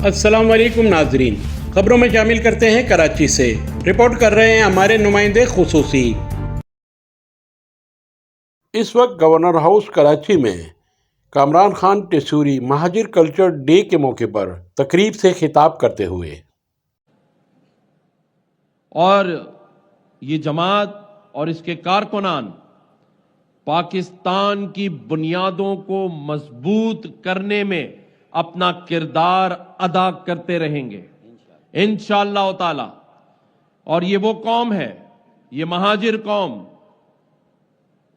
अस्सलाम वालेकुम नाजरीन, खबरों में शामिल करते हैं कराची से। रिपोर्ट कर रहे हैं हमारे नुमाइंदे खुसूसी। इस वक्त गवर्नर हाउस कराची में Kamran Khan टेसूरी Muhajir culture day के मौके पर तकरीब से खिताब करते हुए, और ये जमात और इसके कारकुनान पाकिस्तान की बुनियादों को मजबूत करने में अपना किरदार अदा करते रहेंगे इंशाअल्लाह ताला। और ये वो कौम है, ये महाजिर कौम,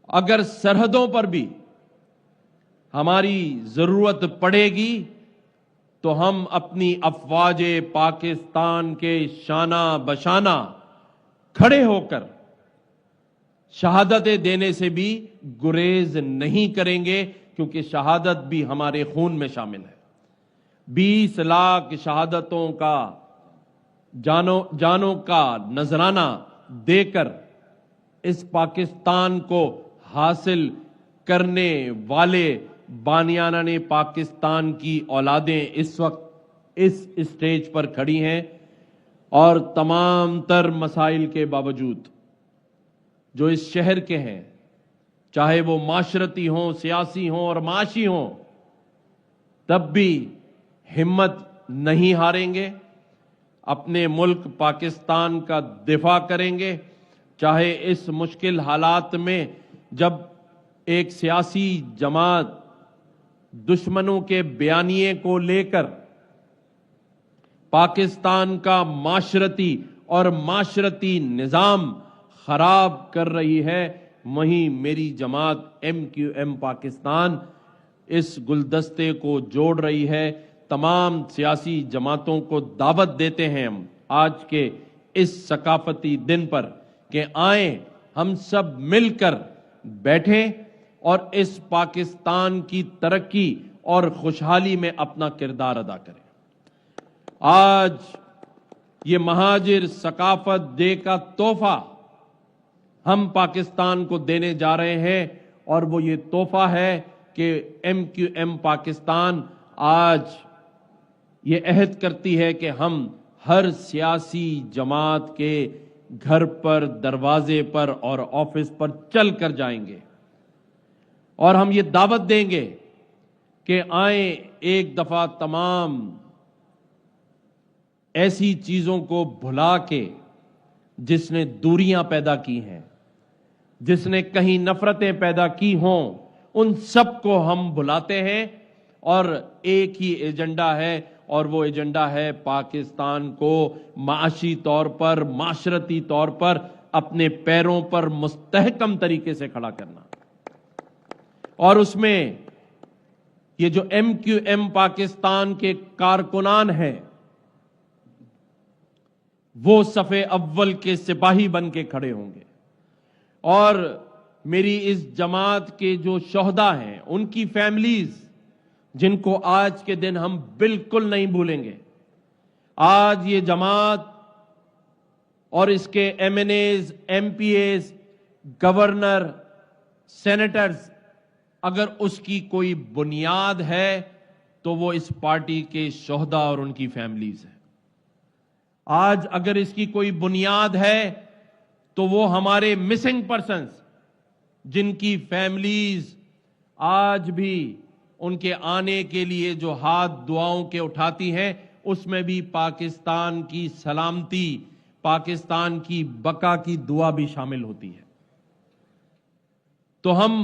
अगर सरहदों पर भी हमारी जरूरत पड़ेगी तो हम अपनी अफवाजे पाकिस्तान के शाना बशाना खड़े होकर शहादतें देने से भी गुरेज नहीं करेंगे, क्योंकि शहादत भी हमारे खून में शामिल है। 20 लाख शहादतों का जानों का नजराना देकर इस पाकिस्तान को हासिल करने वाले बानियाना ने पाकिस्तान की औलादें इस वक्त इस स्टेज पर खड़ी हैं, और तमाम तर मसाइल के बावजूद जो इस शहर के हैं, चाहे वो माशरती हों, सियासी हों और माशी हों, तब भी हिम्मत नहीं हारेंगे। अपने मुल्क पाकिस्तान का दिफा करेंगे, चाहे इस मुश्किल हालात में जब एक सियासी जमात दुश्मनों के बयानिए को लेकर पाकिस्तान का माशरती और माशरती निजाम खराब कर रही है, वहीं मेरी जमात MQM पाकिस्तान इस गुलदस्ते को जोड़ रही है। तमाम सियासी जमातों को दावत देते हैं हम आज के इस सकाफती दिन पर कि आए हम सब मिलकर बैठें और इस पाकिस्तान की तरक्की और खुशहाली में अपना किरदार अदा करें। आज ये महाजिर सकाफत डे का तोहफा हम पाकिस्तान को देने जा रहे हैं, और वो ये तोहफा है कि MQM पाकिस्तान आज ये अहद करती है कि हम हर सियासी जमात के घर पर, दरवाजे पर और ऑफिस पर चल कर जाएंगे, और हम ये दावत देंगे कि आए एक दफा तमाम ऐसी चीजों को भुला के जिसने दूरियां पैदा की हैं, जिसने कहीं नफरतें पैदा की हों, उन सब को हम बुलाते हैं, और एक ही एजेंडा है, और वो एजेंडा है पाकिस्तान को माशी तौर पर, माशरती तौर पर अपने पैरों पर मुस्तहकम तरीके से खड़ा करना। और उसमें ये जो MQM पाकिस्तान के कारकुनान हैं, वो सफे अव्वल के सिपाही बन के खड़े होंगे, और मेरी इस जमात के जो शोहदा हैं, उनकी फैमिलीज, जिनको आज के दिन हम बिल्कुल नहीं भूलेंगे। आज ये जमात और इसके MNAs, MPAs, गवर्नर, सेनेटर्स, अगर उसकी कोई बुनियाद है तो वो इस पार्टी के शोहदा और उनकी फैमिलीज है। आज अगर इसकी कोई बुनियाद है तो वो हमारे मिसिंग पर्सन्स, जिनकी फैमिलीज आज भी उनके आने के लिए जो हाथ दुआओं के उठाती हैं, उसमें भी पाकिस्तान की सलामती, पाकिस्तान की बका की दुआ भी शामिल होती है। तो हम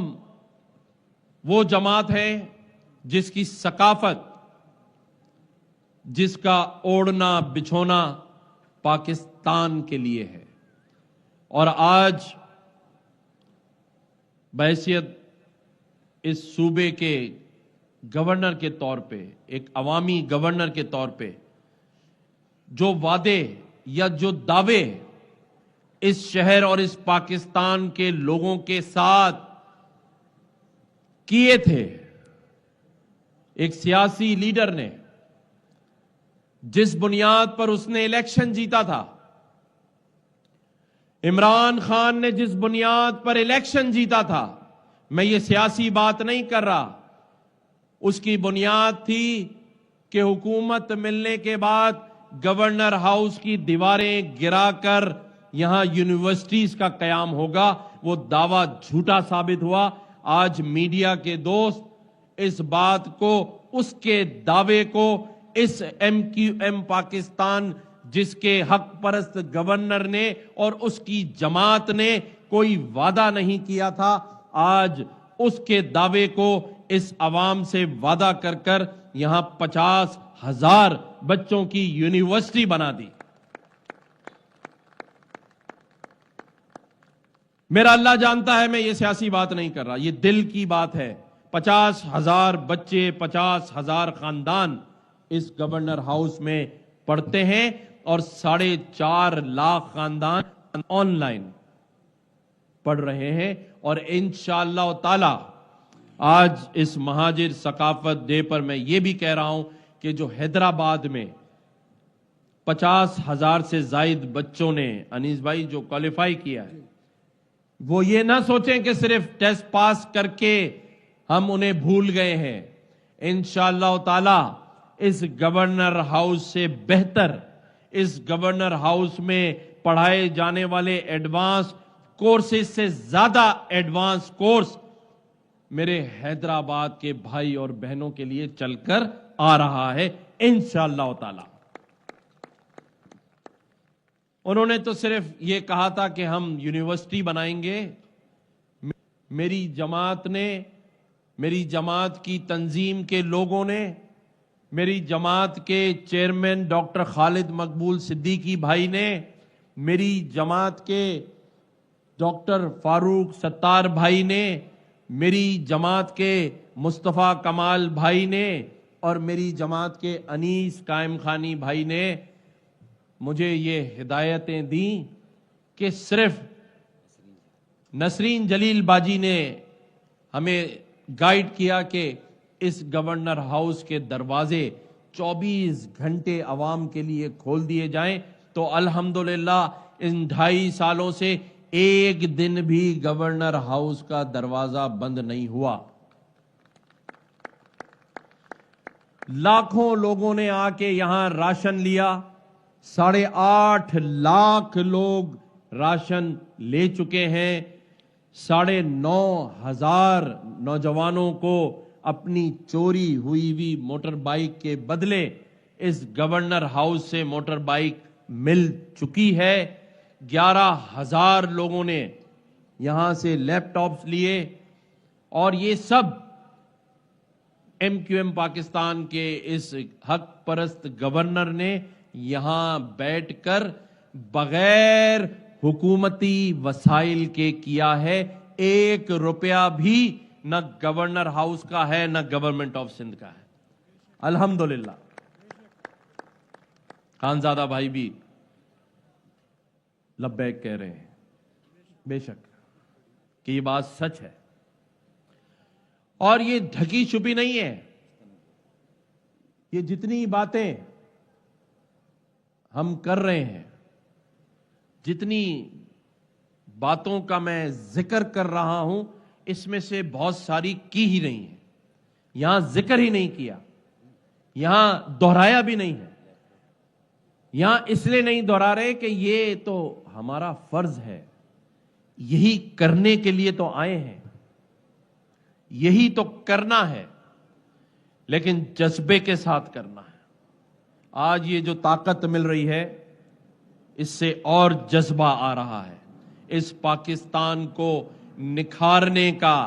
वो जमात है जिसकी सकाफत, जिसका ओढ़ना बिछोना पाकिस्तान के लिए है, और आज बहैसियत इस सूबे के गवर्नर के तौर पे, एक अवामी गवर्नर के तौर पे, जो वादे या जो दावे इस शहर और इस पाकिस्तान के लोगों के साथ किए थे, एक सियासी लीडर ने जिस बुनियाद पर उसने इलेक्शन जीता था, इमरान खान ने जिस बुनियाद पर इलेक्शन जीता था, मैं ये सियासी बात नहीं कर रहा, उसकी बुनियाद थी کہ حکومت ملنے کے بعد گورنر ہاؤس کی دیواریں گرا کر یہاں یونیورسٹیز کا قیام ہوگا، وہ دعویٰ جھوٹا ثابت ہوا۔ آج میڈیا کے دوست اس بات کو، اس کے دعوے کو، اس MQM پاکستان جس کے حق پرست گورنر نے اور اس کی جماعت نے کوئی وعدہ نہیں کیا تھا، آج اس کے دعوے کو اس عوام سے وعدہ کر کر یہاں 50,000 بچوں کی یونیورسٹی بنا دی۔ میرا اللہ جانتا ہے میں یہ سیاسی بات نہیں کر رہا، یہ دل کی بات ہے۔ 50,000 بچے، 50,000 خاندان اس گورنر ہاؤس میں پڑھتے ہیں اور 4.5 لاکھ خاندان آن لائن پڑھ رہے ہیں، اور انشاءاللہ تعالی آج اس مہاجر ثقافت ڈے پر میں یہ بھی کہہ رہا ہوں کہ جو حیدرآباد میں 50,000 سے زائد بچوں نے انیس بھائی جو کوالیفائی کیا ہے، وہ یہ نہ سوچیں کہ صرف ٹیسٹ پاس کر کے ہم انہیں بھول گئے ہیں۔ انشاءاللہ تعالی اس گورنر ہاؤس سے بہتر، اس گورنر ہاؤس میں پڑھائے جانے والے ایڈوانس کورسز سے زیادہ ایڈوانس کورس میرے حیدرآباد کے بھائی اور بہنوں کے لیے چل کر آ رہا ہے انشاءاللہ تعالی۔ انہوں نے تو صرف یہ کہا تھا کہ ہم یونیورسٹی بنائیں گے۔ میری جماعت نے، میری جماعت کی تنظیم کے لوگوں نے، میری جماعت کے چیئرمین ڈاکٹر خالد مقبول صدیقی بھائی نے، میری جماعت کے ڈاکٹر فاروق ستار بھائی نے، میری جماعت کے مصطفیٰ کمال بھائی نے اور میری جماعت کے انیس قائم خانی بھائی نے مجھے یہ ہدایتیں دیں کہ صرف نسرین جلیل باجی نے ہمیں گائیڈ کیا کہ اس گورنر ہاؤس کے دروازے 24 گھنٹے عوام کے لیے کھول دیے جائیں، تو الحمدللہ ان 2.5 سالوں سے ایک دن بھی گورنر ہاؤس کا دروازہ بند نہیں ہوا۔ لاکھوں لوگوں نے آ کے یہاں راشن لیا، 8.5 لاکھ لوگ راشن لے چکے ہیں، 9,500 نوجوانوں کو اپنی چوری ہوئی موٹر بائیک کے بدلے اس گورنر ہاؤس سے موٹر بائیک مل چکی ہے، 11,000 لوگوں نے یہاں سے لیپ ٹاپس لیے، اور یہ سب MQM پاکستان کے اس حق پرست گورنر نے یہاں بیٹھ کر بغیر حکومتی وسائل کے کیا ہے۔ 1 روپیہ بھی نہ گورنر ہاؤس کا ہے نہ گورنمنٹ آف سندھ کا ہے، الحمدللہ۔ خانزادہ بھائی بھی لبیک کہہ رہے ہیں، بے شک کہ یہ بات سچ ہے، اور یہ ڈھکی چھپی نہیں ہے۔ یہ جتنی باتیں ہم کر رہے ہیں، جتنی باتوں کا میں ذکر کر رہا ہوں، اس میں سے بہت ساری کی ہی نہیں ہے، یہاں ذکر ہی نہیں کیا، یہاں دہرایا بھی نہیں ہے۔ یہاں اس لیے نہیں دہرا رہے کہ یہ تو ہمارا فرض ہے، یہی کرنے کے لیے تو آئے ہیں، یہی تو کرنا ہے، لیکن جذبے کے ساتھ کرنا ہے۔ آج یہ جو طاقت مل رہی ہے، اس سے اور جذبہ آ رہا ہے، اس پاکستان کو نکھارنے کا۔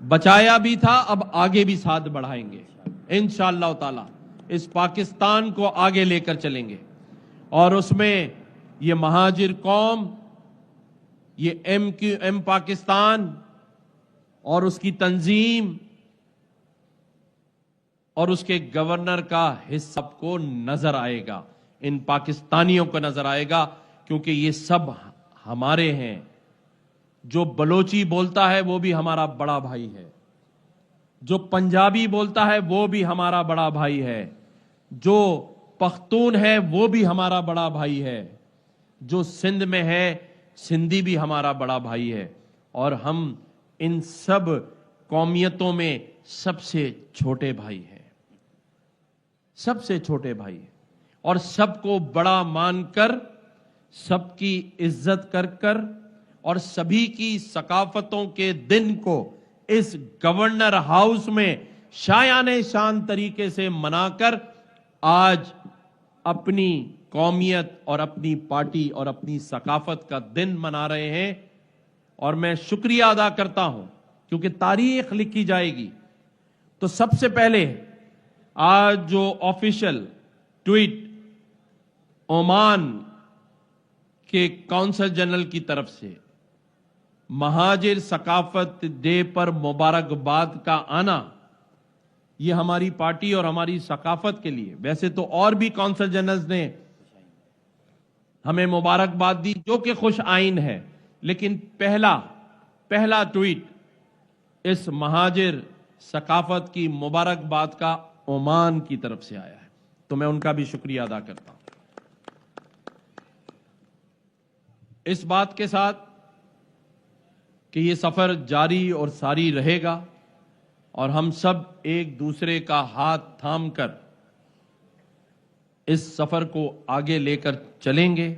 بچایا بھی تھا، اب آگے بھی ساتھ بڑھائیں گے انشاءاللہ تعالی، اس پاکستان کو آگے لے کر چلیں گے، اور اس میں یہ مہاجر قوم، یہ MQM پاکستان اور اس کی تنظیم اور اس کے گورنر کا حصہ کو نظر آئے گا، ان پاکستانیوں کو نظر آئے گا، کیونکہ یہ سب ہمارے ہیں۔ جو بلوچی بولتا ہے وہ بھی ہمارا بڑا بھائی ہے، جو پنجابی بولتا ہے وہ بھی ہمارا بڑا بھائی ہے، جو پختون ہے وہ بھی ہمارا بڑا بھائی ہے، جو سندھ میں ہے سندھی بھی ہمارا بڑا بھائی ہے، اور ہم ان سب قومیتوں میں سب سے چھوٹے بھائی ہیں۔ सबसे छोटे भाई, और सबको बड़ा मानकर, सबकी इज्जत कर कर और सभी की सकाफतों के दिन को इस गवर्नर हाउस में शायाने शान तरीके से मनाकर आज अपनी कौमियत और अपनी पार्टी और अपनी सकाफत का दिन मना रहे हैं। और मैं शुक्रिया अदा करता हूं, क्योंकि तारीख लिखी जाएगी। तो सबसे पहले आज जो ऑफिशियल ट्वीट ओमान के कौंसल जनरल की तरफ से महाजिर सकाफत डे पर मुबारकबाद का आना, ये हमारी पार्टी और हमारी सकाफत के लिए, वैसे तो और भी कौंसल जनरल्स ने हमें मुबारकबाद दी जो कि खुश आइन है, लेकिन पहला ट्वीट इस महाजिर सकाफत की मुबारकबाद का ओमान की तरफ से आया है, तो मैं उनका भी शुक्रिया अदा करता हूं। इस बात के साथ कि ये सफर जारी और सारी रहेगा और हम सब एक दूसरे का हाथ थाम कर इस सफर को आगे लेकर चलेंगे।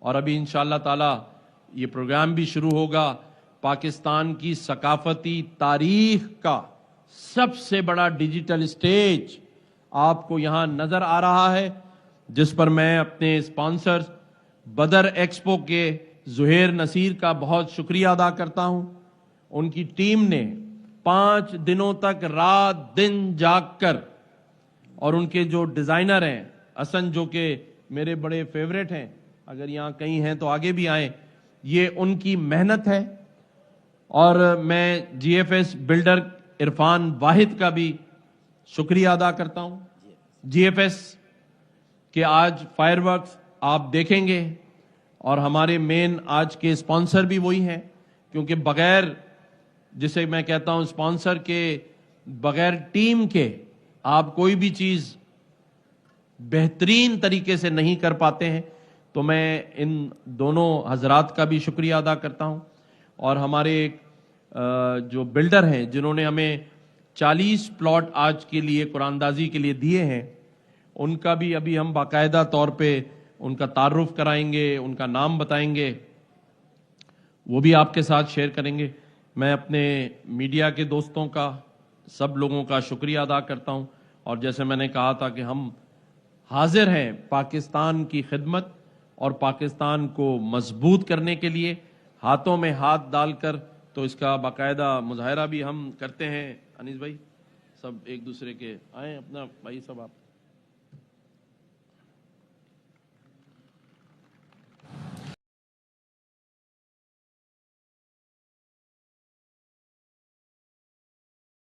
और अभी इंशाअल्लाह ताला ये प्रोग्राम भी शुरू होगा। पाकिस्तान की सकाफती तारीख का सबसे बड़ा डिजिटल स्टेज आपको यहां नजर आ रहा है, जिस पर मैं अपने स्पॉन्सर्स बदर एक्सपो के जुहेर नसीर का बहुत शुक्रिया अदा करता हूं। उनकी टीम ने 5 दिनों तक रात दिन जागकर, और उनके जो डिजाइनर हैं हसन, जो कि मेरे बड़े फेवरेट हैं, अगर यहां कहीं हैं तो आगे भी आए, ये उनकी मेहनत है। और मैं जीएफएस बिल्डर इरफान वाहिद का भी शुक्रिया अदा करता हूं। जीएफएस के आज फायरवर्क्स आप देखेंगे, और हमारे मेन आज के स्पॉन्सर भी वही हैं, क्योंकि बगैर, जिसे मैं कहता हूं स्पॉन्सर के बगैर टीम के आप कोई भी चीज बेहतरीन तरीके से नहीं कर पाते हैं। तो मैं इन दोनों हजरात का भी शुक्रिया अदा करता हूं। और हमारे जो बिल्डर हैं जिन्होंने हमें 40 प्लॉट आज के लिए कुरानदाजी के लिए दिए हैं, उनका भी अभी हम बाकायदा तौर पे उनका तारुफ कराएंगे, उनका नाम बताएंगे, वो भी आपके साथ शेयर करेंगे। मैं अपने मीडिया के दोस्तों का, सब लोगों का शुक्रिया अदा करता हूं। और जैसे मैंने कहा था कि हम हाजिर हैं पाकिस्तान की खिदमत और पाकिस्तान को मजबूत करने के लिए, हाथों में हाथ डालकर। तो इसका बाकायदा मुजाहरा भी हम करते हैं। अनीस भाई सब एक दूसरे के आए, अपना भाई सब आप